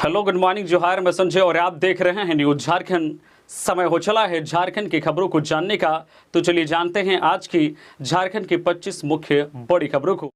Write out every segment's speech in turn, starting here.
Hello, good morning, जोहार। मैं संजय और आप देख रहे हैं न्यूज झारखंड। समय हो चला है झारखंड की खबरों को जानने का, तो चलिए जानते हैं आज की झारखंड की 25 मुख्य बड़ी खबरों को।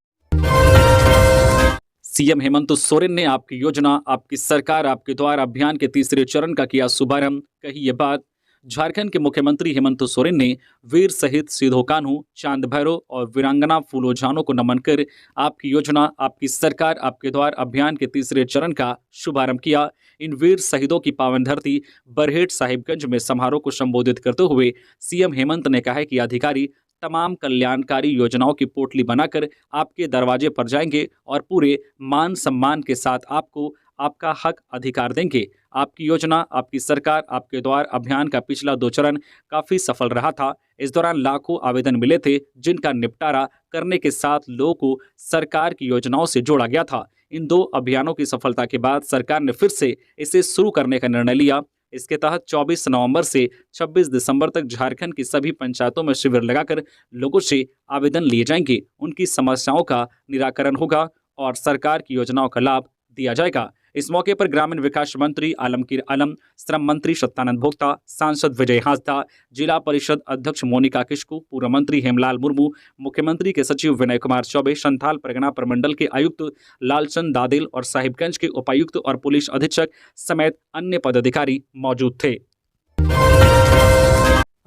सीएम हेमंत सोरेन ने आपकी योजना, आपकी सरकार, आपके द्वार अभियान के तीसरे चरण का किया शुभारंभ। कही ये बात। झारखंड के मुख्यमंत्री हेमंत सोरेन ने वीर शहीद सिदो कान्हू, चांद भैरव और वीरांगना फूलो झानो को नमन कर आपकी योजना, आपकी सरकार, आपके द्वार अभियान के तीसरे चरण का शुभारंभ किया। इन वीर शहीदों की पावन धरती बरहेट साहिबगंज में समारोह को संबोधित करते हुए सीएम हेमंत ने कहा है कि अधिकारी तमाम कल्याणकारी योजनाओं की पोटली बनाकर आपके दरवाजे पर जाएंगे और पूरे मान सम्मान के साथ आपको आपका हक अधिकार देंगे। आपकी योजना, आपकी सरकार, आपके द्वार अभियान का पिछला 2 चरण काफी सफल रहा था। इस दौरान लाखों आवेदन मिले थे, जिनका निपटारा करने के साथ लोगों को सरकार की योजनाओं से जोड़ा गया था। इन 2 अभियानों की सफलता के बाद सरकार ने फिर से इसे शुरू करने का निर्णय लिया। इसके तहत 24 नवंबर से 26 दिसंबर तक झारखंड की सभी पंचायतों में शिविर लगाकर लोगों से आवेदन लिए जाएंगे, उनकी समस्याओं का निराकरण होगा और सरकार की योजनाओं का लाभ दिया जाएगा। इस मौके पर ग्रामीण विकास मंत्री आलमगीर आलम, श्रम मंत्री सत्यानंद भोक्ता, सांसद विजय हांसदा, जिला परिषद अध्यक्ष मोनिका किस्कू, पूर्व मंत्री हेमलाल मुर्मू, मुख्यमंत्री के सचिव विनय कुमार चौबे, संथाल परगना प्रमंडल के आयुक्त लालचंद दादेल और साहिबगंज के उपायुक्त और पुलिस अधीक्षक समेत अन्य पदाधिकारी मौजूद थे।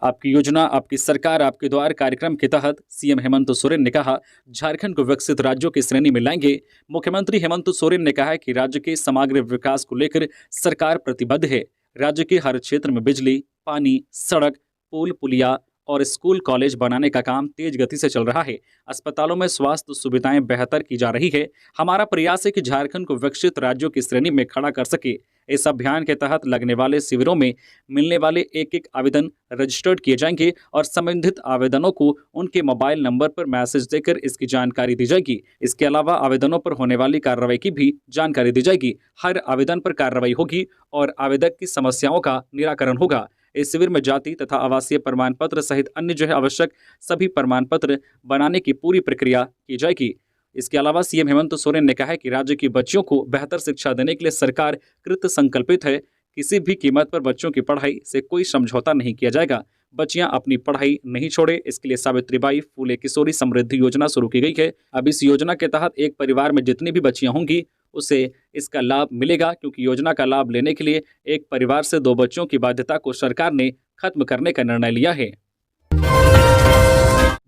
आपकी योजना, आपकी सरकार, आपके द्वार कार्यक्रम के तहत सीएम हेमंत सोरेन ने कहा, झारखंड को विकसित राज्यों की श्रेणी में लाएंगे। मुख्यमंत्री हेमंत सोरेन ने कहा है कि राज्य के समग्र विकास को लेकर सरकार प्रतिबद्ध है। राज्य के हर क्षेत्र में बिजली, पानी, सड़क, पुल पुलिया और स्कूल कॉलेज बनाने का काम तेज गति से चल रहा है। अस्पतालों में स्वास्थ्य सुविधाएं बेहतर की जा रही है। हमारा प्रयास है कि झारखंड को विकसित राज्यों की श्रेणी में खड़ा कर सके। इस अभियान के तहत लगने वाले शिविरों में मिलने वाले एक आवेदन रजिस्टर्ड किए जाएंगे और संबंधित आवेदनों को उनके मोबाइल नंबर पर मैसेज देकर इसकी जानकारी दी जाएगी। इसके अलावा आवेदनों पर होने वाली कार्रवाई की भी जानकारी दी जाएगी। हर आवेदन पर कार्रवाई होगी और आवेदक की समस्याओं का निराकरण होगा। इस शिविर में जाति तथा आवासीय प्रमाण पत्र सहित अन्य आवश्यक सभी प्रमाण पत्र बनाने की पूरी प्रक्रिया की जाएगी। इसके अलावा सीएम हेमंत सोरेन ने कहा है कि राज्य की बच्चियों को बेहतर शिक्षा देने के लिए सरकार कृत संकल्पित है। किसी भी कीमत पर बच्चों की पढ़ाई से कोई समझौता नहीं किया जाएगा। बच्चियां अपनी पढ़ाई नहीं छोड़े, इसके लिए सावित्रीबाई फूले किशोरी समृद्धि योजना शुरू की गई है। अब इस योजना के तहत एक परिवार में जितनी भी बच्चियां होंगी उसे इसका लाभ मिलेगा, क्योंकि योजना का लाभ लेने के लिए एक परिवार से 2 बच्चों की बाध्यता को सरकार ने खत्म करने का निर्णय लिया है।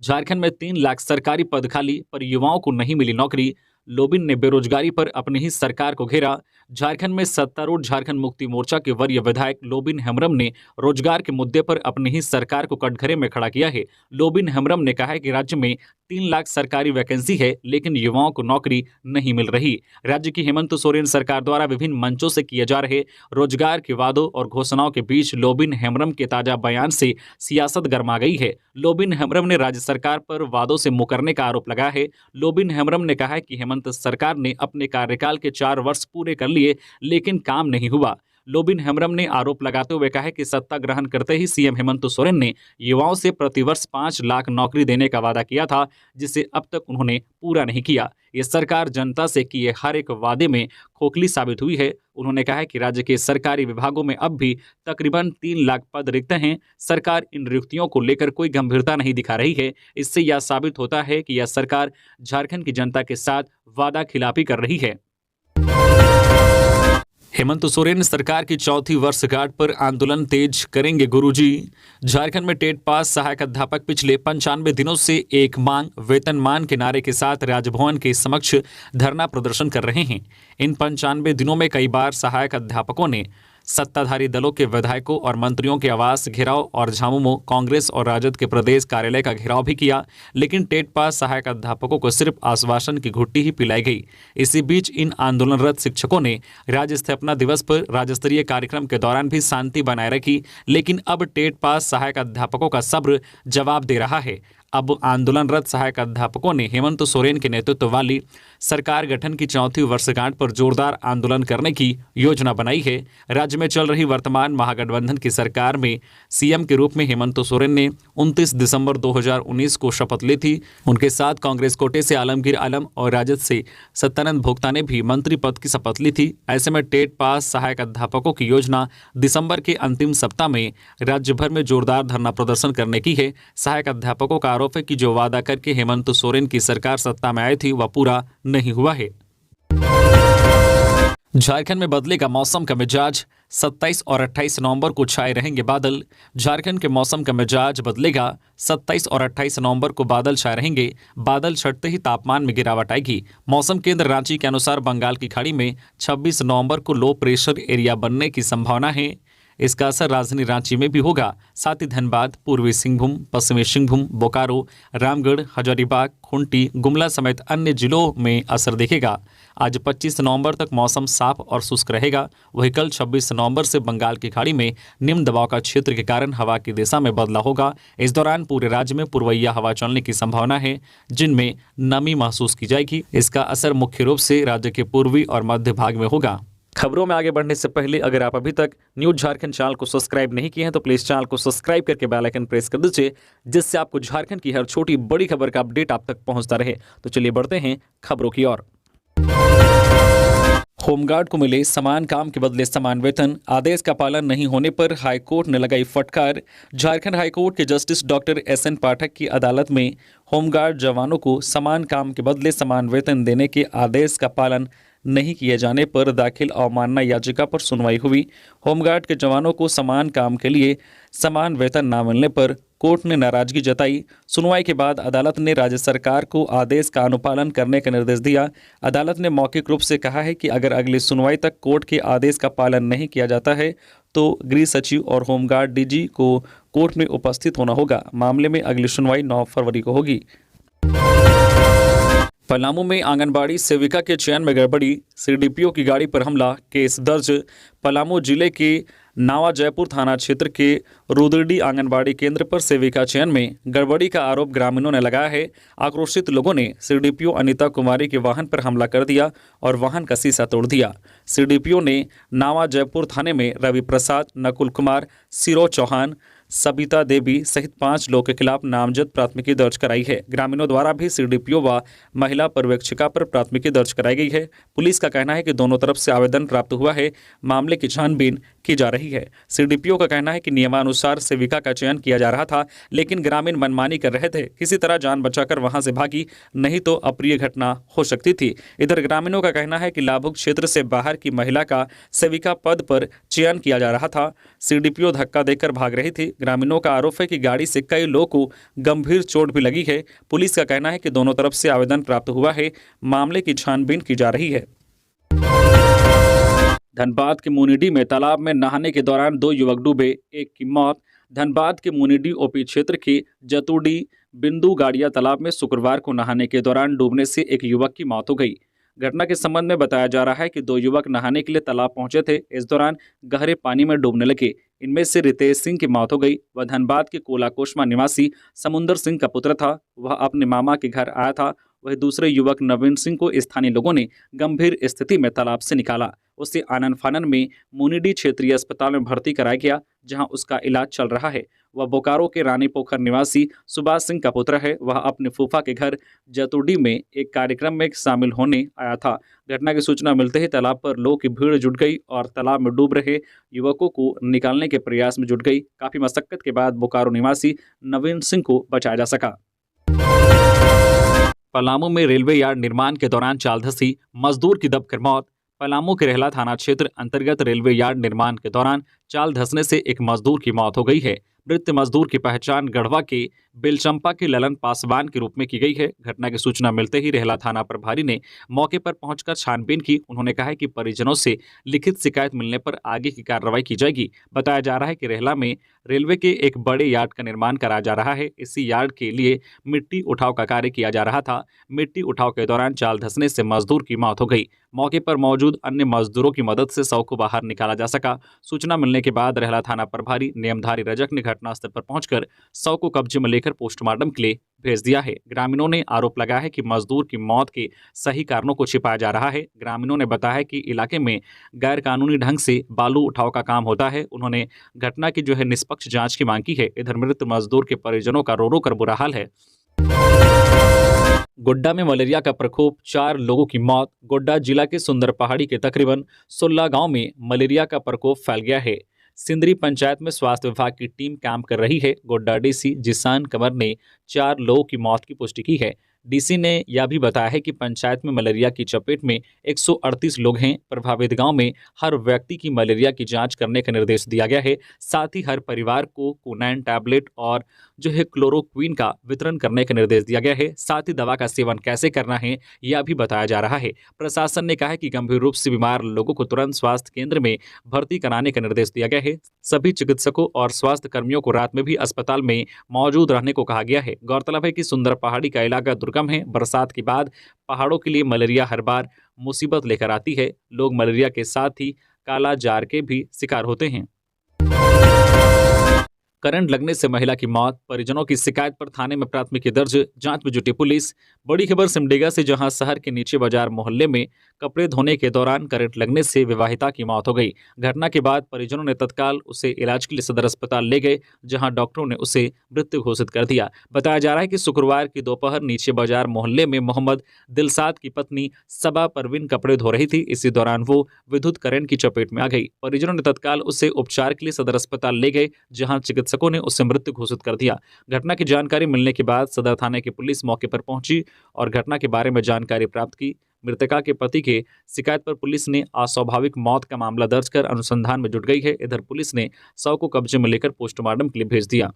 झारखंड में 3 लाख सरकारी पद खाली, पर युवाओं को नहीं मिली नौकरी। लोबिन ने बेरोजगारी पर अपनी ही सरकार को घेरा। झारखंड में सत्तारूढ़ झारखंड मुक्ति मोर्चा के वरीय विधायक लोबिन हेम्ब्रम ने रोजगार के मुद्दे पर अपनी ही सरकार को कटघरे में खड़ा किया है। लोबिन हेम्ब्रम ने कहा है कि राज्य में 3 लाख सरकारी वैकेंसी है, लेकिन युवाओं को नौकरी नहीं मिल रही। राज्य की हेमंत सोरेन सरकार द्वारा विभिन्न मंचों से किए जा रहे रोजगार के वादों और घोषणाओं के बीच लोबिन हेम्ब्रम के ताजा बयान से सियासत गर्मा गई है। लोबिन हेम्ब्रम ने राज्य सरकार पर वादों से मुकरने का आरोप लगाया है। लोबिन हेम्ब्रम ने कहा है कि हेमंत सरकार ने अपने कार्यकाल के 4 वर्ष पूरे कर लिए, लेकिन काम नहीं हुआ। लोबिन हेम्ब्रम ने आरोप लगाते हुए कहा कि सत्ता ग्रहण करते ही सीएम हेमंत सोरेन ने युवाओं से प्रतिवर्ष 5 लाख नौकरी देने का वादा किया था, जिसे अब तक उन्होंने पूरा नहीं किया। ये सरकार जनता से किए हर एक वादे में खोखली साबित हुई है। उन्होंने कहा कि राज्य के सरकारी विभागों में अब भी तकरीबन 3 लाख पद रिक्त हैं। सरकार इन रिक्तियों को लेकर कोई गंभीरता नहीं दिखा रही है। इससे यह साबित होता है कि यह सरकार झारखंड की जनता के साथ वादा खिलाफी कर रही है। हेमंत सोरेन सरकार की चौथी वर्षगांठ पर आंदोलन तेज करेंगे गुरुजी। झारखंड में टेट पास सहायक अध्यापक पिछले 95 दिनों से एक मांग वेतनमान के नारे के साथ राजभवन के समक्ष धरना प्रदर्शन कर रहे हैं। इन 95 दिनों में कई बार सहायक अध्यापकों ने सत्ताधारी दलों के विधायकों और मंत्रियों के आवास घेराव और झामुमो कांग्रेस और राजद के प्रदेश कार्यालय का घेराव भी किया, लेकिन टेट पास सहायक अध्यापकों को सिर्फ आश्वासन की घुट्टी ही पिलाई गई। इसी बीच इन आंदोलनरत शिक्षकों ने राज्य स्थापना दिवस पर राज्य स्तरीय कार्यक्रम के दौरान भी शांति बनाए रखी, लेकिन अब टेट पास सहायक अध्यापकों का सब्र जवाब दे रहा है। अब आंदोलनरत सहायक अध्यापकों ने हेमंत सोरेन के नेतृत्व वाली सरकार गठन की चौथी वर्षगांठ पर जोरदार आंदोलन करने की योजना बनाई है। राज्य में चल रही वर्तमान महागठबंधन की सरकार में सीएम के रूप में हेमंत सोरेन ने 29 दिसंबर 2019 को शपथ ली थी। उनके साथ कांग्रेस कोटे से आलमगीर आलम और राजद से सत्यानंद भोक्ता ने भी मंत्री पद की शपथ ली थी। ऐसे में टेट पास सहायक अध्यापकों की योजना दिसंबर के अंतिम सप्ताह में राज्य भर में जोरदार धरना प्रदर्शन करने की है। सहायक अध्यापकों का आरोप है कि जो वादा करके हेमंत सोरेन की सरकार सत्ता में आई थी वह पूरा नहीं हुआ है। झारखंड में बदलेगा मौसम का मिजाज, 27 और 28 नवंबर को छाए रहेंगे बादल। झारखंड के मौसम का मिजाज बदलेगा, 27 और 28 नवंबर को बादल छाए रहेंगे। बादल छटते ही तापमान में गिरावट आएगी। मौसम केंद्र रांची के अनुसार बंगाल की खाड़ी में 26 नवंबर को लो प्रेशर एरिया बनने की संभावना है। इसका असर राजधानी रांची में भी होगा। साथ ही धनबाद, पूर्वी सिंहभूम, पश्चिमी सिंहभूम, बोकारो, रामगढ़, हजारीबाग, खूंटी, गुमला समेत अन्य जिलों में असर दिखेगा। आज 25 नवंबर तक मौसम साफ और शुष्क रहेगा। वहीं कल 26 नवंबर से बंगाल की खाड़ी में निम्न दबाव का क्षेत्र के कारण हवा की दिशा में बदलाव होगा। इस दौरान पूरे राज्य में पूर्वइया हवा चलने की संभावना है, जिनमें नमी महसूस की जाएगी। इसका असर मुख्य रूप से राज्य के पूर्वी और मध्य भाग में होगा। खबरों में आगे बढ़ने से पहले अगर आप अभी तक न्यूज़ झारखंड चैनल को सब्सक्राइब नहीं किए हैं तो प्लीज़ चैनल को सब्सक्राइब करके बेल आइकन प्रेस कर दीजिए, जिससे आपको झारखंड की हर छोटी बड़ी खबर का अपडेट आप तक पहुंचता रहे। तो चलिए बढ़ते हैं खबरों की ओर। होमगार्ड को मिले समान काम के बदले समान वेतन, आदेश का पालन नहीं होने पर हाईकोर्ट ने लगाई फटकार। झारखंड हाईकोर्ट के जस्टिस डॉक्टर एस.एन. पाठक की अदालत में होमगार्ड जवानों को समान काम के बदले समान वेतन देने के आदेश का पालन नहीं किए जाने पर दाखिल अवमानना याचिका पर सुनवाई हुई। होमगार्ड के जवानों को समान काम के लिए समान वेतन न मिलने पर कोर्ट ने नाराजगी जताई। सुनवाई के बाद अदालत ने राज्य सरकार को आदेश का अनुपालन करने का निर्देश दिया। अदालत ने मौखिक रूप से कहा है कि अगर अगली सुनवाई तक कोर्ट के आदेश का पालन नहीं किया जाता है तो गृह सचिव और होमगार्ड डीजी को कोर्ट में उपस्थित होना होगा। मामले में अगली सुनवाई 9 फरवरी को होगी। पलामू में आंगनबाड़ी सेविका के चयन में गड़बड़ी, सीडीपीओ की गाड़ी पर हमला, केस दर्ज। पलामू जिले के नावा जयपुर थाना क्षेत्र के रुद्रडी आंगनबाड़ी केंद्र पर सेविका चयन में गड़बड़ी का आरोप ग्रामीणों ने लगाया है। आक्रोशित लोगों ने सीडीपीओ अनीता कुमारी के वाहन पर हमला कर दिया और वाहन का शीशा तोड़ दिया। सीडीपीओ ने नावा जयपुर थाने में रवि प्रसाद, नकुल कुमार, सिरो चौहान, सबिता देवी सहित 5 लोगों के खिलाफ नामजद प्राथमिकी दर्ज कराई है। ग्रामीणों द्वारा भी सीडीपीओ व महिला पर्यवेक्षिका पर प्राथमिकी दर्ज कराई गई है। पुलिस का कहना है कि दोनों तरफ से आवेदन प्राप्त हुआ है, मामले की छानबीन की जा रही है। सीडीपीओ का कहना है कि नियमानुसार सेविका का चयन किया जा रहा था, लेकिन ग्रामीण मनमानी कर रहे थे। किसी तरह जान बचाकर वहां से भागी, नहीं तो अप्रिय घटना हो सकती थी। इधर ग्रामीणों का कहना है कि लाभुक क्षेत्र से बाहर की महिला का सेविका पद पर चयन किया जा रहा था। सीडीपीओ धक्का देकर भाग रही थी। ग्रामीणों का आरोप है कि गाड़ी से कई लोगों को गंभीर चोट भी लगी है। पुलिस का कहना है कि दोनों तरफ से आवेदन प्राप्त हुआ है, मामले की छानबीन की जा रही है। धनबाद के मुनिडी में तालाब में नहाने के दौरान 2 युवक डूबे, एक की मौत। धनबाद के मुनिडी ओपी क्षेत्र के जतुडी बिंदु गाड़िया तालाब में शुक्रवार को नहाने के दौरान डूबने से एक युवक की मौत हो गई। घटना के संबंध में बताया जा रहा है कि 2 युवक नहाने के लिए तालाब पहुंचे थे। इस दौरान गहरे पानी में डूबने लगे। इनमें से रितेश सिंह की मौत हो गई। वह धनबाद के कोलाकोशमा निवासी समुंदर सिंह का पुत्र था। वह अपने मामा के घर आया था। वही दूसरे युवक नवीन सिंह को स्थानीय लोगों ने गंभीर स्थिति में तालाब से निकाला। उसे आनन फानन में मुनिडी क्षेत्रीय अस्पताल में भर्ती कराया गया, जहां उसका इलाज चल रहा है। वह बोकारो के रानी पोखर निवासी सुभाष सिंह का पुत्र है। वह अपने फूफा के घर जतुडी में एक कार्यक्रम में शामिल होने आया था। घटना की सूचना मिलते ही तालाब पर लोगों की भीड़ जुट गई और तालाब में डूब रहे युवकों को निकालने के प्रयास में जुट गई। काफी मशक्कत के बाद बोकारो निवासी नवीन सिंह को बचाया जा सका। पलामू में रेलवे यार्ड निर्माण के दौरान चाल धंसी, मजदूर की दबकर मौत। पलामू के रेहला थाना क्षेत्र अंतर्गत रेलवे यार्ड निर्माण के दौरान चाल धंसने से एक मजदूर की मौत हो गई है। मृत मजदूर की पहचान गढ़वा के बेलचंपा के ललन पासवान के रूप में की गई है। घटना की सूचना मिलते ही रेहला थाना प्रभारी ने मौके पर पहुंचकर छानबीन की। उन्होंने कहा है कि परिजनों से लिखित शिकायत मिलने पर आगे की कार्रवाई की जाएगी। बताया जा रहा है कि रेहला में रेलवे के एक बड़े यार्ड का निर्माण कराया जा रहा है। इसी यार्ड के लिए मिट्टी उठाव का कार्य किया जा रहा था। मिट्टी उठाव के दौरान चाल धंसने से मजदूर की मौत हो गई। मौके पर मौजूद अन्य मजदूरों की मदद से शव को बाहर निकाला जा सका। सूचना मिलने मिलने के बाद रहला थाना प्रभारी नियमधारी रजक ने घटनास्थल पर पहुंचकर शव को कब्जे में लेकर पोस्टमार्टम के लिए भेज दिया है। ग्रामीणों ने आरोप लगाया है कि मजदूर की मौत के सही कारणों को छिपाया जा रहा है। ग्रामीणों ने बताया है कि इलाके में गैर कानूनी ढंग से बालू उठाव का काम होता है। उन्होंने घटना की निष्पक्ष जांच की मांग की है। इधर मृत मजदूर के परिजनों का रो रो कर बुरा हाल है। गोड्डा में मलेरिया का प्रकोप, 4 लोगों की मौत। गोड्डा जिला के सुंदर पहाड़ी के तकरीबन 16 गांव में मलेरिया का प्रकोप फैल गया है। सिंदरी पंचायत में स्वास्थ्य विभाग की टीम काम कर रही है। गोड्डा डीसी जिसान कंवर ने 4 लोगों की मौत की पुष्टि की है। डीसी ने यह भी बताया है कि पंचायत में मलेरिया की चपेट में 138 लोग हैं। प्रभावित गांव में हर व्यक्ति की मलेरिया की जांच करने का निर्देश दिया गया है। साथ ही हर परिवार को क्विनाइन टैबलेट और क्लोरोक्विन का वितरण करने का निर्देश दिया गया है। साथ ही दवा का सेवन कैसे करना है यह भी बताया जा रहा है। प्रशासन ने कहा है कि गंभीर रूप से बीमार लोगों को तुरंत स्वास्थ्य केंद्र में भर्ती कराने का निर्देश दिया गया है। सभी चिकित्सकों और स्वास्थ्य कर्मियों को रात में भी अस्पताल में मौजूद रहने को कहा गया है। गौरतलब है कि सुंदर पहाड़ी का इलाका दुर्गम है। बरसात के बाद पहाड़ों के लिए मलेरिया हर बार मुसीबत लेकर आती है। लोग मलेरिया के साथ ही काला जार के भी शिकार होते हैं। करंट लगने से महिला की मौत, परिजनों की शिकायत पर थाने में प्राथमिकी दर्ज, जांच में जुटी पुलिस। बड़ी खबर सिमडेगा से, जहां शहर के नीचे बाजार मोहल्ले में कपड़े धोने के दौरान करंट लगने से विवाहिता की मौत हो गई। घटना के बाद परिजनों ने तत्काल उसे इलाज के लिए सदर अस्पताल ले गए, जहां डॉक्टरों ने उसे मृत घोषित कर दिया। बताया जा रहा है कि शुक्रवार की दोपहर नीचे बाजार मोहल्ले में मोहम्मद दिलसाद की पत्नी सबा परवीन कपड़े धो रही थी। इसी दौरान वो विद्युत करंट की चपेट में आ गई। परिजनों ने तत्काल उसे उपचार के लिए सदर अस्पताल ले गए, जहां चिकित्सकों ने उसे मृत घोषित कर दिया। घटना की जानकारी मिलने के बाद सदर थाने की पुलिस मौके पर पहुंची और घटना के बारे में जानकारी प्राप्त की। मृतका के पति के शिकायत पर पुलिस ने अस्वाभाविक मौत का मामला दर्ज कर अनुसंधान में जुट गई है। इधर पुलिस ने शव को कब्जे में लेकर पोस्टमार्टम के लिए भेज दिया।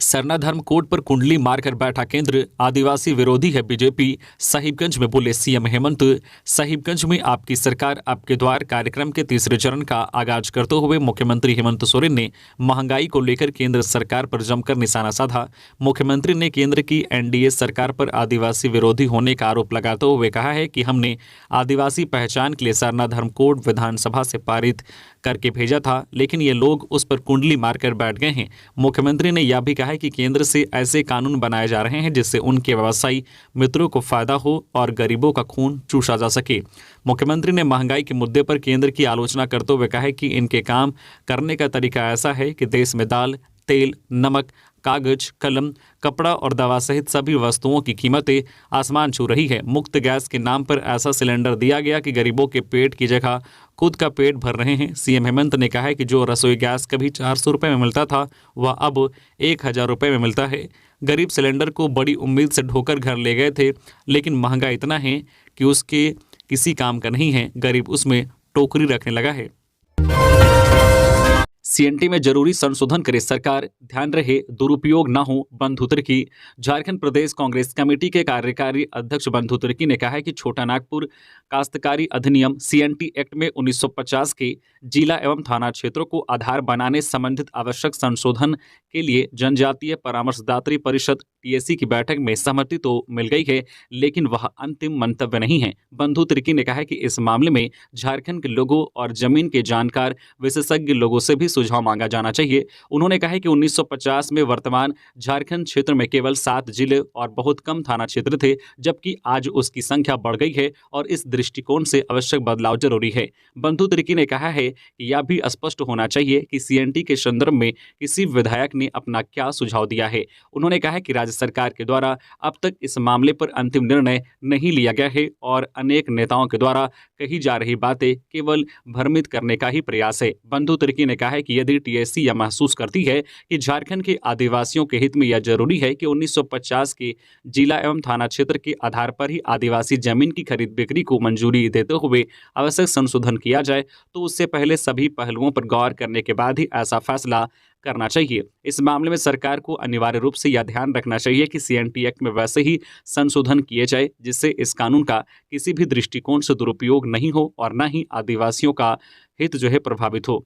सरना धर्म कोड पर कुंडली मारकर बैठा केंद्र, आदिवासी विरोधी है बीजेपी, साहिबगंज में बोले सीएम हेमंत। साहिबगंज में आपकी सरकार आपके द्वार कार्यक्रम के तीसरे चरण का आगाज करते हुए मुख्यमंत्री हेमंत सोरेन ने महंगाई को लेकर केंद्र सरकार पर जमकर निशाना साधा। मुख्यमंत्री ने केंद्र की एनडीए सरकार पर आदिवासी विरोधी होने का आरोप लगाते हुए कहा है कि हमने आदिवासी पहचान के लिए सरना धर्म कोड विधानसभा से पारित करके भेजा था, लेकिन ये लोग उस पर कुंडली मारकर बैठ गए हैं। मुख्यमंत्री ने यह भी कहा है कि केंद्र से ऐसे कानून बनाए जा रहे हैं जिससे उनके व्यवसायी मित्रों को फायदा हो और गरीबों का खून चूसा जा सके। मुख्यमंत्री ने महंगाई के मुद्दे पर केंद्र की आलोचना करते हुए कहा है कि इनके काम करने का तरीका ऐसा है कि देश में दाल, तेल, नमक, कागज, कलम, कपड़ा और दवा सहित सभी वस्तुओं की कीमतें आसमान छू रही है। मुफ्त गैस के नाम पर ऐसा सिलेंडर दिया गया कि गरीबों के पेट की जगह खुद का पेट भर रहे हैं। सीएम हेमंत ने कहा है कि जो रसोई गैस कभी 400 रुपये में मिलता था वह अब 1000 रुपये में मिलता है। गरीब सिलेंडर को बड़ी उम्मीद से ढोकर घर ले गए थे, लेकिन महंगा इतना है कि उसके किसी काम का नहीं है। गरीब उसमें टोकरी रखने लगा है। सीएनटी में जरूरी संशोधन करे सरकार, ध्यान रहे दुरुपयोग न हो, बंधु तिर्की। झारखंड प्रदेश कांग्रेस कमेटी के कार्यकारी अध्यक्ष बंधु तिर्की ने कहा है कि छोटा नागपुर काश्तकारी अधिनियम सीएनटी एक्ट में 1950 के जिला एवं थाना क्षेत्रों को आधार बनाने संबंधित आवश्यक संशोधन के लिए जनजातीय परामर्शदात्री परिषद टीएसी की बैठक में सहमति तो मिल गई है, लेकिन वह अंतिम मंतव्य नहीं है। बंधु तिर्की ने कहा है कि इस मामले में झारखंड के लोगों और जमीन के जानकार विशेषज्ञ लोगों से भी सुझाव मांगा जाना चाहिए। उन्होंने कहा है कि 1950 में वर्तमान झारखंड क्षेत्र में केवल 7 जिले और बहुत कम थाना क्षेत्र थे, जबकि आज उसकी संख्या बढ़ गई है और इस दृष्टिकोण से आवश्यक बदलाव जरूरी है। बंधु तिर्की ने कहा है कि यह भी स्पष्ट होना चाहिए कि सीएनटी के संदर्भ में किसी विधायक ने अपना क्या सुझाव दिया है। उन्होंने कहा है कि राज्य सरकार के द्वारा अब तक इस मामले पर अंतिम निर्णय नहीं लिया गया है और अनेक नेताओं के द्वारा कही जा रही बातें केवल भ्रमित करने का ही प्रयास है। बंधु तिर्की ने कहा है कि यदि टीएससी यह महसूस करती है कि झारखंड के आदिवासियों के हित में यह जरूरी है कि 1950 के जिला एवं थाना क्षेत्र के आधार पर ही आदिवासी जमीन की खरीद बिक्री को मंजूरी देते हुए आवश्यक संशोधन किया जाए, तो उससे पहले सभी पहलुओं पर गौर करने के बाद ही ऐसा फैसला करना चाहिए। इस मामले में सरकार को अनिवार्य रूप से यह ध्यान रखना चाहिए कि सीएनटी एक्ट में वैसे ही संशोधन किए जाए जिससे इस कानून का किसी भी दृष्टिकोण से दुरुपयोग नहीं हो और न ही आदिवासियों का हित प्रभावित हो।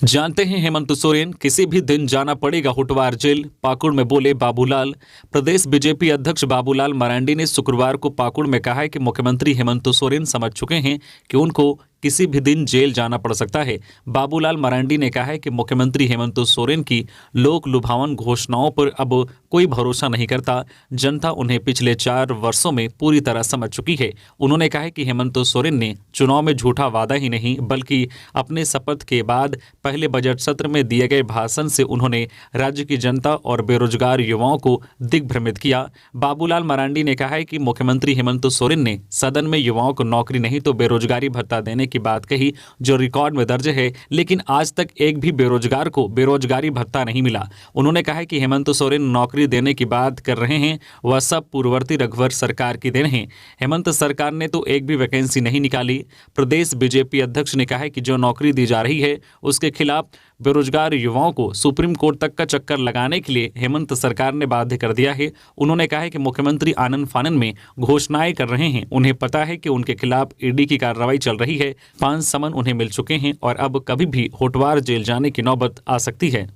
जानते हैं हेमंत सोरेन, किसी भी दिन जाना पड़ेगा हुटवार जेल, पाकुड़ में बोले बाबूलाल। प्रदेश बीजेपी अध्यक्ष बाबूलाल मरांडी ने शुक्रवार को पाकुड़ में कहा है कि मुख्यमंत्री हेमंत सोरेन समझ चुके हैं कि उनको किसी भी दिन जेल जाना पड़ सकता है। बाबूलाल मरांडी ने कहा है कि मुख्यमंत्री हेमंत सोरेन की लोक लुभावन घोषणाओं पर अब कोई भरोसा नहीं करता। जनता उन्हें पिछले 4 वर्षों में पूरी तरह समझ चुकी है। उन्होंने कहा है कि हेमंत सोरेन ने चुनाव में झूठा वादा ही नहीं बल्कि अपने शपथ के बाद पहले बजट सत्र में दिए गए भाषण से उन्होंने राज्य की जनता और बेरोजगार युवाओं को दिग्भ्रमित किया। बाबूलाल मरांडी ने कहा है कि मुख्यमंत्री हेमंत सोरेन ने सदन में युवाओं को नौकरी नहीं तो बेरोजगारी भत्ता देने की बात कही, जो रिकॉर्ड में दर्ज है, लेकिन आज तक एक भी बेरोजगार को बेरोजगारी भत्ता नहीं मिला। उन्होंने कहा है कि हेमंत सोरेन नौकरी देने की बात कर रहे हैं, वह सब पूर्ववर्ती रघुवर सरकार की देन है। हेमंत सरकार ने तो एक भी वैकेंसी नहीं निकाली। प्रदेश बीजेपी अध्यक्ष ने कहा है कि जो नौकरी दी जा रही है उसके खिलाफ बेरोजगार युवाओं को सुप्रीम कोर्ट तक का चक्कर लगाने के लिए हेमंत सरकार ने बाध्य कर दिया है। उन्होंने कहा है कि मुख्यमंत्री आनन फानन में घोषणाएं कर रहे हैं। उन्हें पता है कि उनके खिलाफ ईडी की कार्रवाई चल रही है। 5 समन उन्हें मिल चुके हैं और अब कभी भी होटवार जेल जाने की नौबत आ सकती है।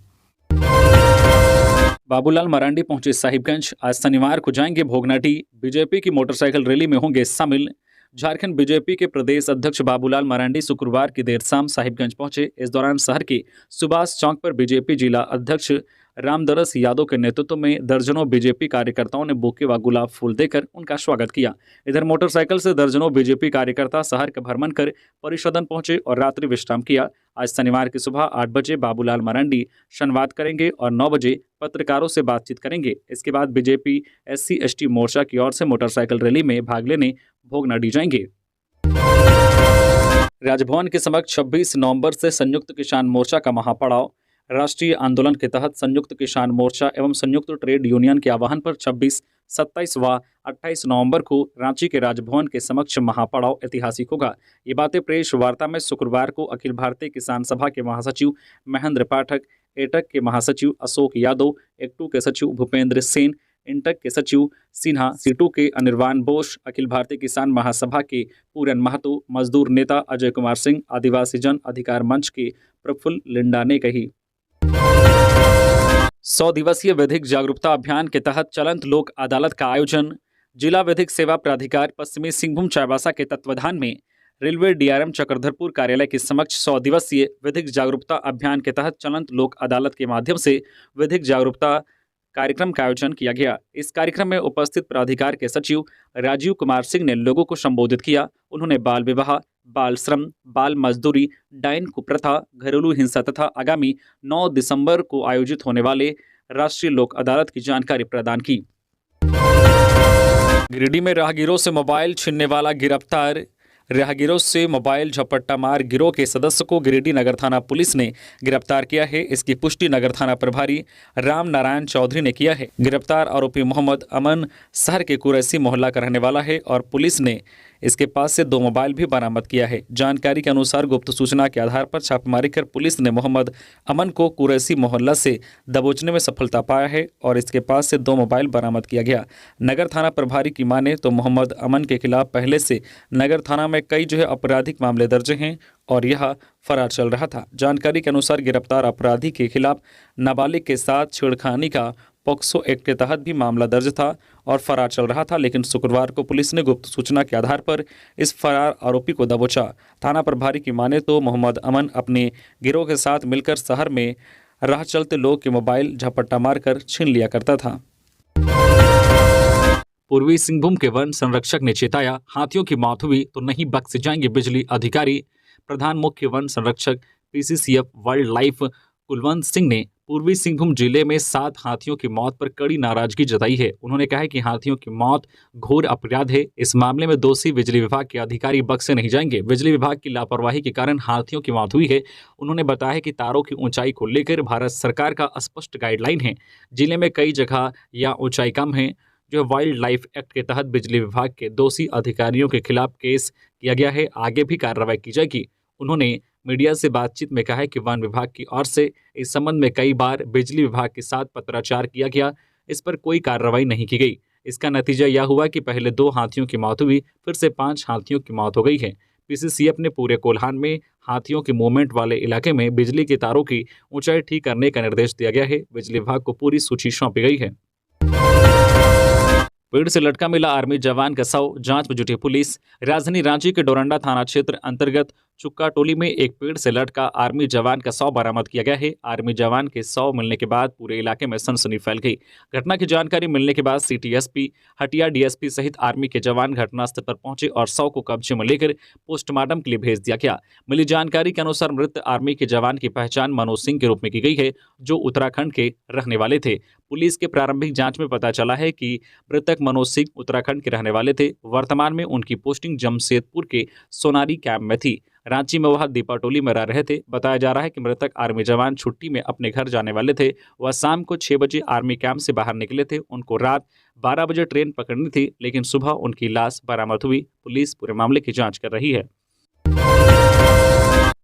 बाबूलाल मरांडी पहुंचे साहिबगंज। आज शनिवार को जाएंगे भोगनाटी। बीजेपी की मोटरसाइकिल रैली में होंगे शामिल। झारखंड बीजेपी के प्रदेश अध्यक्ष बाबूलाल मरांडी शुक्रवार की देर शाम साहिबगंज पहुंचे। इस दौरान शहर के सुभाष चौक पर बीजेपी जिला अध्यक्ष रामदरस यादव के नेतृत्व में दर्जनों बीजेपी कार्यकर्ताओं ने बुके व गुलाब फूल देकर उनका स्वागत किया। इधर मोटरसाइकिल से दर्जनों बीजेपी कार्यकर्ता शहर का भ्रमण कर परिसदन पहुंचे और रात्रि विश्राम किया। आज शनिवार की सुबह 8 बजे बाबूलाल मरांडी संवाद करेंगे और 9 बजे पत्रकारों से बातचीत करेंगे। इसके बाद बीजेपी SC/ST मोर्चा की ओर से मोटरसाइकिल रैली में भाग लेने भोगनाडी जाएंगे। राजभवन के समक्ष 26 नवंबर से संयुक्त किसान मोर्चा का महापड़ाव। राष्ट्रीय आंदोलन के तहत संयुक्त किसान मोर्चा एवं संयुक्त ट्रेड यूनियन के आह्वान पर 26, 27 व 28 नवंबर को रांची के राजभवन के समक्ष महापड़ाव ऐतिहासिक होगा। ये बातें प्रेस वार्ता में शुक्रवार को अखिल भारतीय किसान सभा के महासचिव महेंद्र पाठक, एटक के महासचिव अशोक यादव, एक्टू के सचिव भूपेंद्र सेन, इंटक के सचिव सिन्हा, सीटू के अनिर्वाण बोस, अखिल भारतीय किसान महासभा के पूरन महतो, मजदूर नेता अजय कुमार सिंह, आदिवासी जन अधिकार मंच के प्रफुल्ल लिंडा ने कही। 100 दिवसीय विधिक जागरूकता अभियान के तहत चलंत लोक अदालत का आयोजन। जिला विधिक सेवा प्राधिकार पश्चिमी सिंहभूम चाईबासा के तत्वाधान में रेलवे DRM चक्रधरपुर कार्यालय के समक्ष 100 दिवसीय विधिक जागरूकता अभियान के तहत चलंत लोक अदालत के माध्यम से विधिक जागरूकता कार्यक्रम का आयोजन किया गया। इस कार्यक्रम में उपस्थित प्राधिकार के सचिव राजीव कुमार सिंह ने लोगों को संबोधित किया। उन्होंने बाल विवाह, बाल श्रम, बाल मजदूरी, डायन कुप्रथा, घरेलू हिंसा तथा आगामी 9 दिसंबर को आयोजित होने वाले राष्ट्रीय लोक अदालत की जानकारी प्रदान की। गिरिडीह में राहगीरों से मोबाइल छीनने वाला गिरफ्तार। राहगीरों से मोबाइल झपट्टा मार गिरोह के सदस्य को गिरिडीह नगर थाना पुलिस ने गिरफ्तार किया है। इसकी पुष्टि नगर थाना प्रभारी राम नारायण चौधरी ने किया है। गिरफ्तार आरोपी मोहम्मद अमन शहर के कुरैसी मोहल्ला का रहने वाला है और पुलिस ने इसके पास से 2 मोबाइल भी बरामद किया है। जानकारी के अनुसार गुप्त सूचना के आधार पर छापेमारी कर पुलिस ने मोहम्मद अमन को कुरैसी मोहल्ला से दबोचने में सफलता पाया है और इसके पास से 2 मोबाइल बरामद किया गया। नगर थाना प्रभारी की माने तो मोहम्मद अमन के खिलाफ पहले से नगर थाना में कई आपराधिक मामले दर्ज हैं और यह फरार चल रहा था। जानकारी के अनुसार गिरफ्तार अपराधी के खिलाफ नाबालिग के साथ छेड़खानी का पॉक्सो एक्ट के तहत भी मामला दर्ज था और फरार चल रहा था, लेकिन शुक्रवार को पुलिस ने गुप्त सूचना के आधार पर इस फरार आरोपी को दबोचा। थाना प्रभारी की माने तो मोहम्मद अमन अपने गिरोह के साथ मिलकर शहर में राह चलते लोग के मोबाइल झपट्टा मारकर छीन लिया करता था। पूर्वी सिंहभूम के वन संरक्षक ने चेताया, हाथियों की मौत हुई तो नहीं बख्शे जाएंगे बिजली अधिकारी। प्रधान मुख्य वन संरक्षक PCCF wild life Kulwant Singh ने पूर्वी सिंहभूम जिले में 7 हाथियों की मौत पर कड़ी नाराजगी जताई है। उन्होंने कहा है कि हाथियों की मौत घोर अपराध है। इस मामले में दोषी बिजली विभाग के अधिकारी बख्शे नहीं जाएंगे। बिजली विभाग की लापरवाही के कारण हाथियों की मौत हुई है। उन्होंने बताया कि तारों की ऊंचाई को लेकर भारत सरकार का स्पष्ट गाइडलाइन है। जिले में कई जगह या ऊंचाई कम है, जो वाइल्ड लाइफ एक्ट के तहत बिजली विभाग के दोषी अधिकारियों के खिलाफ केस किया गया है। आगे भी कार्रवाई की जाएगी। उन्होंने मीडिया से बातचीत में कहा है कि वन विभाग की ओर से इस संबंध में कई बार बिजली विभाग के साथ पत्राचार किया गया, इस पर कोई कार्रवाई नहीं की गई। इसका नतीजा यह हुआ कि पहले 2 हाथियों की मौत हुई, फिर से 5 हाथियों की मौत हो गई है। PCCF ने पूरे कोल्हान में हाथियों के मूवमेंट वाले इलाके में बिजली के तारों की ऊंचाई ठीक करने का निर्देश दिया गया है। बिजली विभाग को पूरी सूची सौंपी गई है। पेड़ से लटका मिला आर्मी जवान का शव, जांच में जुटी पुलिस। राजधानी रांची के डोरंडा थाना क्षेत्र अंतर्गत चुक्का टोली में एक पेड़ से लटका आर्मी जवान का शव बरामद किया गया है। आर्मी जवान के शव मिलने के बाद पूरे इलाके में सनसनी फैल गई। घटना की जानकारी मिलने के बाद सिटी एसपी, हटिया डीएसपी सहित आर्मी के जवान घटनास्थल पर पहुंचे और शव को कब्जे में लेकर पोस्टमार्टम के लिए भेज दिया गया। मिली जानकारी के अनुसार मृत आर्मी के जवान की पहचान मनोज सिंह के रूप में की गई है, जो उत्तराखंड के रहने वाले थे। पुलिस के प्रारंभिक जांच में पता चला है कि मृतक मनोज सिंह उत्तराखंड के रहने वाले थे। वर्तमान में उनकी पोस्टिंग जमशेदपुर के सोनारी कैंप में थी। रांची में वह दीपाटोली में रह रहे थे। बताया जा रहा है कि मृतक आर्मी जवान छुट्टी में अपने घर जाने वाले थे। वह शाम को 6 बजे आर्मी कैंप से बाहर निकले थे। उनको रात 12 बजे ट्रेन पकड़नी थी, लेकिन सुबह उनकी लाश बरामद हुई। पुलिस पूरे मामले की जांच कर रही है।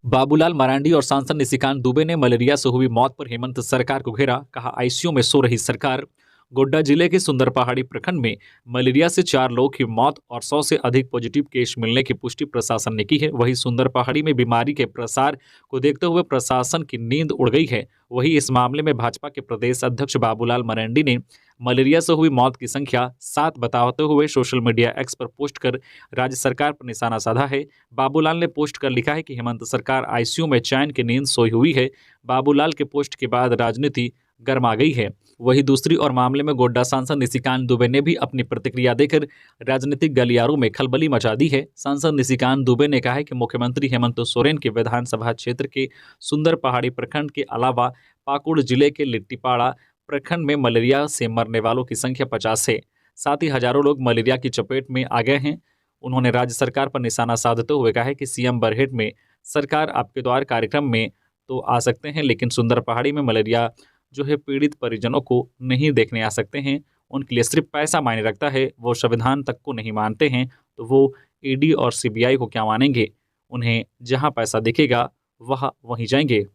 बाबूलाल मरांडी और सांसद निशिकांत दुबे ने मलेरिया से हुई मौत पर हेमंत सरकार को घेरा। कहा, आईसीयू में सो रही सरकार। गोड्डा जिले के सुंदर पहाड़ी प्रखंड में मलेरिया से 4 लोगों की मौत और 100 से अधिक पॉजिटिव केस मिलने की पुष्टि प्रशासन ने की है। वहीं सुंदर पहाड़ी में बीमारी के प्रसार को देखते हुए प्रशासन की नींद उड़ गई है। वहीं इस मामले में भाजपा के प्रदेश अध्यक्ष बाबूलाल मरांडी ने मलेरिया से हुई मौत की संख्या 7 बताते हुए सोशल मीडिया एक्स पर पोस्ट कर राज्य सरकार पर निशाना साधा है। बाबूलाल ने पोस्ट कर लिखा है कि हेमंत सरकार आईसीयू में चैन की नींद सोई हुई है। बाबूलाल के पोस्ट के बाद राजनीति गर्मा गई है। वहीं दूसरी ओर मामले में गोड्डा सांसद निशिकांत दुबे ने भी अपनी प्रतिक्रिया देकर राजनीतिक गलियारों में खलबली मचा दी है। सांसद निशिकांत दुबे ने कहा है कि मुख्यमंत्री हेमंत सोरेन के विधानसभा क्षेत्र के सुंदर पहाड़ी प्रखंड के अलावा पाकुड़ जिले के लिट्टीपाड़ा प्रखंड में मलेरिया से मरने वालों की संख्या 50 है। साथ ही हजारों लोग मलेरिया की चपेट में आ गए हैं। उन्होंने राज्य सरकार पर निशाना साधते हुए कहा है कि सीएम बरहेट में सरकार आपके द्वार कार्यक्रम में तो आ सकते हैं, लेकिन सुंदर पहाड़ी में मलेरिया जो है पीड़ित परिजनों को नहीं देखने आ सकते हैं। उनके लिए सिर्फ पैसा मायने रखता है। वो संविधान तक को नहीं मानते हैं, तो वो ईडी और सीबीआई को क्या मानेंगे। उन्हें जहां पैसा दिखेगा वहीं जाएंगे।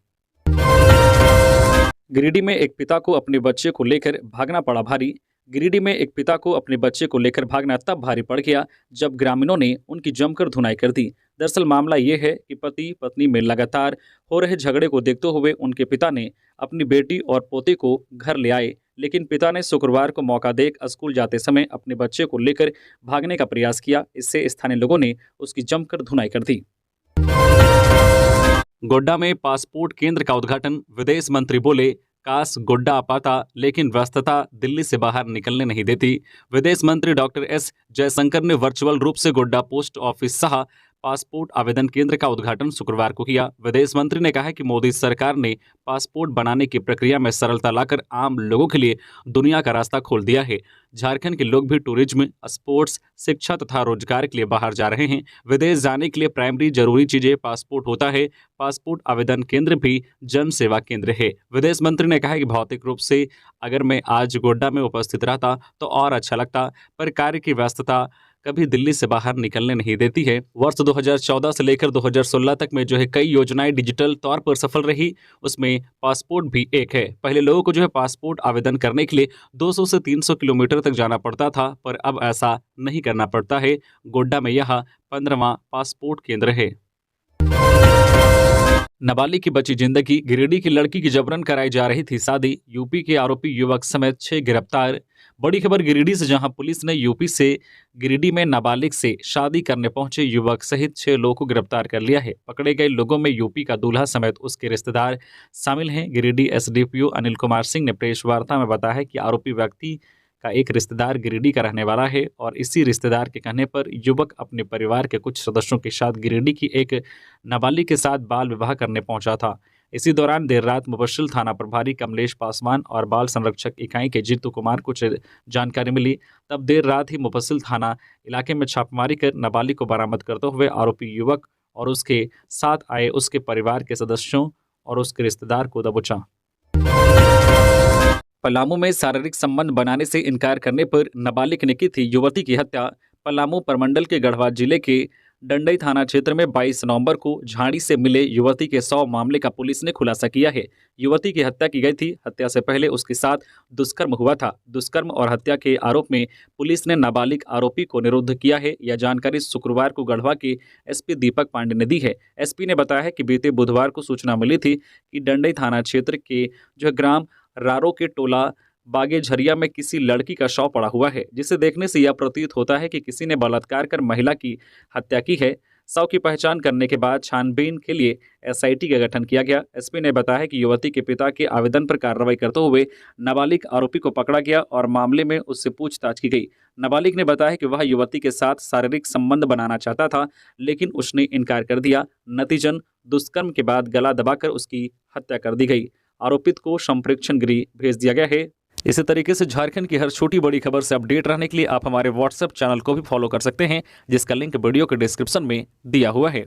गिरिडीह में एक पिता को अपने बच्चे को लेकर भागना पड़ा भारी। गिरिडीह में एक पिता को अपने बच्चे को लेकर भागना तब भारी पड़ गया जब ग्रामीणों ने उनकी जमकर धुनाई कर दी। दरअसल मामला ये है कि पति पत्नी में लगातार हो रहे झगड़े को देखते हुए उनके पिता ने अपनी बेटी और पोते को घर ले आए, लेकिन पिता ने शुक्रवार को मौका देख स्कूल जाते समय अपने बच्चे को लेकर भागने का प्रयास किया। इससे स्थानीय लोगों ने उसकी जमकर धुनाई कर दी। गोड्डा में पासपोर्ट केंद्र का उद्घाटन। विदेश मंत्री बोले, काश गोड्डा आ पाता, लेकिन व्यस्तता दिल्ली से बाहर निकलने नहीं देती। विदेश मंत्री डॉक्टर एस जयशंकर ने वर्चुअल रूप से गोड्डा पोस्ट ऑफिस सह पासपोर्ट आवेदन केंद्र का उद्घाटन शुक्रवार को किया। विदेश मंत्री ने कहा कि मोदी सरकार ने पासपोर्ट बनाने की प्रक्रिया में सरलता लाकर आम लोगों के लिए दुनिया का रास्ता खोल दिया है। झारखंड के लोग भी टूरिज्म, स्पोर्ट्स, शिक्षा तथा रोजगार के लिए बाहर जा रहे हैं। विदेश जाने के लिए प्राइमरी जरूरी चीजें पासपोर्ट होता है। पासपोर्ट आवेदन केंद्र भी जन सेवा केंद्र है। विदेश मंत्री ने कहा कि भौतिक रूप से अगर मैं आज गोड्डा में उपस्थित रहता तो और अच्छा लगता, पर कार्य की व्यस्तता कभी दिल्ली से बाहर निकलने नहीं देती है। वर्ष 2014 से लेकर 2016 तक में जो है कई योजनाएं डिजिटल तौर पर सफल रही, उसमें पासपोर्ट भी एक है। पहले लोगों को जो है पासपोर्ट आवेदन करने के लिए 200 से 300 किलोमीटर तक जाना पड़ता था, पर अब ऐसा नहीं करना पड़ता है। गोड्डा में यह 15वां पासपोर्ट केंद्र है। नाबालिग की बची जिंदगी। गिरिडीह की लड़की की जबरन कराई जा रही थी शादी। यूपी के आरोपी युवक समेत 6 गिरफ्तार। बड़ी खबर गिरिडीह से, जहां पुलिस ने यूपी से गिरिडीह में नाबालिग से शादी करने पहुंचे युवक सहित 6 लोगों को गिरफ्तार कर लिया है। पकड़े गए लोगों में यूपी का दूल्हा समेत उसके रिश्तेदार शामिल हैं। गिरिडीह एसडीपीओ अनिल कुमार सिंह ने प्रेस वार्ता में बताया कि आरोपी व्यक्ति का एक रिश्तेदार गिरिडीह का रहने वाला है और इसी रिश्तेदार के कहने पर युवक अपने परिवार के कुछ सदस्यों के साथ गिरिडीह की एक नाबालिग के साथ बाल विवाह करने पहुंचा था। इसी दौरान देर रात मुफस्सिल थाना प्रभारी कमलेश पासवान और बाल संरक्षक इकाई के जीतू कुमार को जानकारी मिली। तब देर रात ही मुफस्सिल थाना इलाके में छापेमारी कर नाबालिग को बरामद करते हुए आरोपी युवक और उसके साथ आए उसके परिवार के सदस्यों और उसके रिश्तेदार को दबोचा। पलामू में शारीरिक संबंध बनाने से इनकार करने पर नाबालिग ने की थी युवती की हत्या। पलामू प्रमंडल के गढ़वा जिले के डंडई थाना क्षेत्र में 22 नवंबर को झाड़ी से मिले युवती के 100 मामले का पुलिस ने खुलासा किया है। युवती की हत्या की गई थी। हत्या से पहले उसके साथ दुष्कर्म हुआ था। दुष्कर्म और हत्या के आरोप में पुलिस ने नाबालिग आरोपी को निरुद्ध किया है। यह जानकारी शुक्रवार को गढ़वा के एसपी दीपक पांडे ने दी है। एसपी ने बताया है कि बीते बुधवार को सूचना मिली थी कि डंडई थाना क्षेत्र के जो ग्राम रारो के टोला बागे झरिया में किसी लड़की का शव पड़ा हुआ है, जिसे देखने से यह प्रतीत होता है कि किसी ने बलात्कार कर महिला की हत्या की है। शव की पहचान करने के बाद छानबीन के लिए एसआईटी का गठन किया गया। एसपी ने बताया कि युवती के पिता के आवेदन पर कार्रवाई करते हुए नाबालिग आरोपी को पकड़ा गया और मामले में उससे पूछताछ की गई। नाबालिग ने बताया कि वह युवती के साथ शारीरिक संबंध बनाना चाहता था, लेकिन उसने इनकार कर दिया। नतीजन दुष्कर्म के बाद गला दबाकर उसकी हत्या कर दी गई। आरोपित को संप्रेक्षण गृह भेज दिया गया है। इसी तरीके से झारखंड की हर छोटी बड़ी खबर से अपडेट रहने के लिए आप हमारे व्हाट्सएप चैनल को भी फॉलो कर सकते हैं, जिसका लिंक वीडियो के डिस्क्रिप्शन में दिया हुआ है।